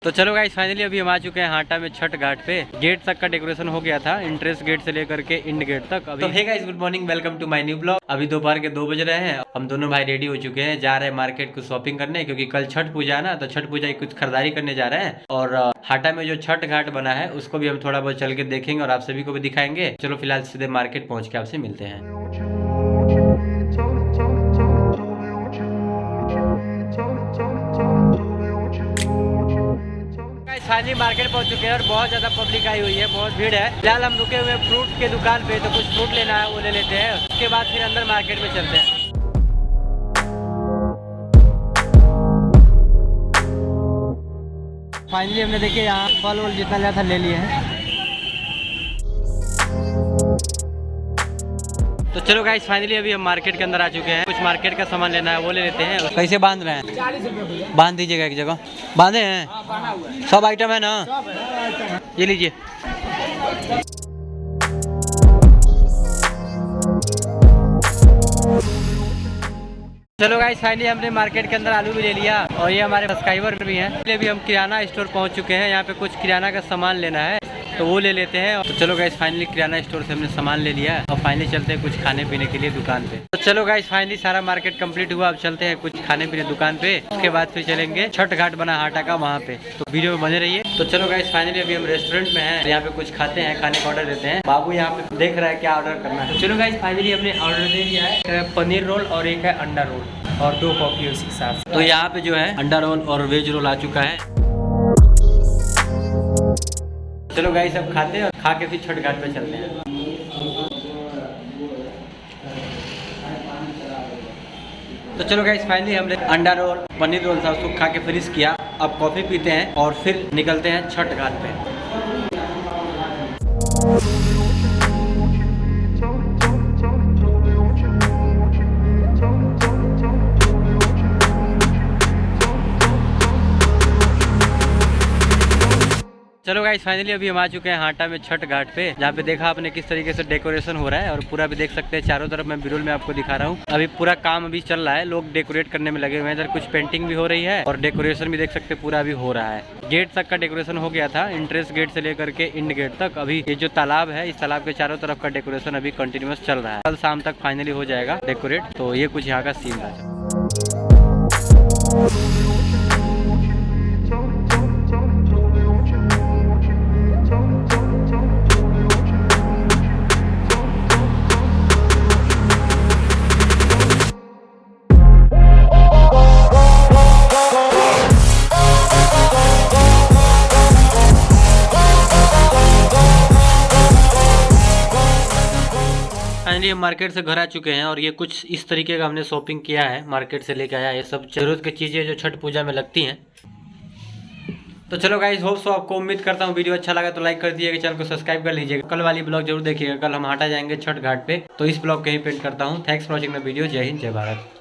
तो चलो guys finally अभी हम आ चुके हैं हाटा में छठ घाट पे। गेट तक का डेकोरेशन हो गया था, एंट्रेंस गेट से लेकर के इंड गेट तक। अभी तो hey guys good morning, welcome to my new blog. अभी दोपहर के 2 बज रहे हैं। हम दोनों भाई रेडी हो चुके हैं, जा रहे हैं मार्केट कुछ शॉपिंग करने, क्योंकि कल छठ पूजा है ना, तो छठ पूजा की कुछ खरीदारी करने जा रहे हैं। और हाटा में जो छठ घाट बना है उसको भी हम थोड़ा बहुत चल के देखेंगे और आप सभी को भी दिखाएंगे। चलो फिलहाल सीधे मार्केट पहुँच के आपसे मिलते हैं। फाइनली मार्केट पहुंच चुके हैं और बहुत ज़्यादा पब्लिक आई हुई है, बहुत भीड़ है। फिलहाल हम रुके हुए फ्रूट के दुकान पे, तो कुछ फ्रूट लेना है वो ले लेते हैं, उसके बाद फिर अंदर मार्केट में चलते हैं। फाइनली हमने देखिए यहाँ फल वल जितना लिया था ले लिए हैं। तो चलो गाइस फाइनली अभी हम मार्केट के अंदर आ चुके हैं। कुछ मार्केट का सामान लेना है वो ले लेते हैं। कैसे बांध रहे हैं? 40 रुपये। बांध दीजिएगा एक जगह। बांधे हैं? हाँ, बांधा हुआ है। सब आइटम है ना? ये लीजिए। चलो गाइस फाइनली हमने मार्केट के अंदर आलू भी ले लिया और ये हमारे सब्सक्राइबर भी हैं। इसलिए भी हम किराना स्टोर पहुंच चुके हैं। यहाँ पे कुछ किराना का सामान लेना है तो वो ले लेते हैं। तो चलो गाइस फाइनली किराना स्टोर से हमने सामान ले लिया और फाइनली चलते हैं कुछ खाने पीने के लिए दुकान पे। तो चलो गाइस फाइनली सारा मार्केट कंप्लीट हुआ। अब चलते हैं कुछ खाने पीने दुकान पे, उसके बाद फिर चलेंगे छठ घाट बना हाटा का वहाँ पे। तो वीडियो में बने रहिए। तो चलो गाइस फाइनली अभी हम रेस्टोरेंट में हैं, यहाँ पे कुछ खाते हैं, खाने का ऑर्डर देते हैं। बाबू यहाँ पे देख रहा है क्या ऑर्डर करना है। तो चलो गाइस फाइनली हमने ऑर्डर दे दिया है, पनीर रोल और एक है अंडा रोल और 2 कॉफी उसके साथ। तो यहाँ पे जो है अंडा रोल और वेज रोल आ चुका है। चलो गाइस सब खाते हैं और खा के फिर छठ घाट पे चलते हैं। तो चलो गाइस फाइनली हमने अंडा रोल पनीर रोल था उसको खा के फिनिश किया। अब कॉफी पीते हैं और फिर निकलते हैं छठ घाट पे। चलो गाइस फाइनली अभी हम आ चुके हैं हाटा में छठ घाट पे, जहाँ पे देखा आपने किस तरीके से डेकोरेशन हो रहा है। और पूरा भी देख सकते हैं चारों तरफ, मैं बिरुल में आपको दिखा रहा हूँ। अभी पूरा काम अभी चल रहा है, लोग डेकोरेट करने में लगे हुए हैं। इधर कुछ पेंटिंग भी हो रही है और डेकोरेशन भी देख सकते हैं पूरा अभी हो रहा है। गेट तक का डेकोरेशन हो गया था, एंट्रेंस गेट से लेकर के इंड गेट तक। अभी ये जो तालाब है, इस तालाब के चारों तरफ का डेकोरेशन अभी कंटिन्यूअस चल रहा है। कल शाम तक फाइनली हो जाएगा डेकोरेट। तो ये कुछ यहाँ का सीन है। फाइनली हम मार्केट से घर आ चुके हैं और ये कुछ इस तरीके का हमने शॉपिंग किया है, मार्केट से लेके आया। ये सब जरूरत की चीज़ें जो छठ पूजा में लगती हैं। तो चलो गाइस होप सो आपको, उम्मीद करता हूँ वीडियो अच्छा लगा तो लाइक कर दिएगा, चैनल को सब्सक्राइब कर लीजिएगा। कल वाली ब्लॉग जरूर देखिएगा, कल हम हाटा जाएंगे छठ घाट पे। तो इस ब्लॉग को यहीं पेंट करता हूँ। Thanks for watching the video. जय हिंद, जय भारत।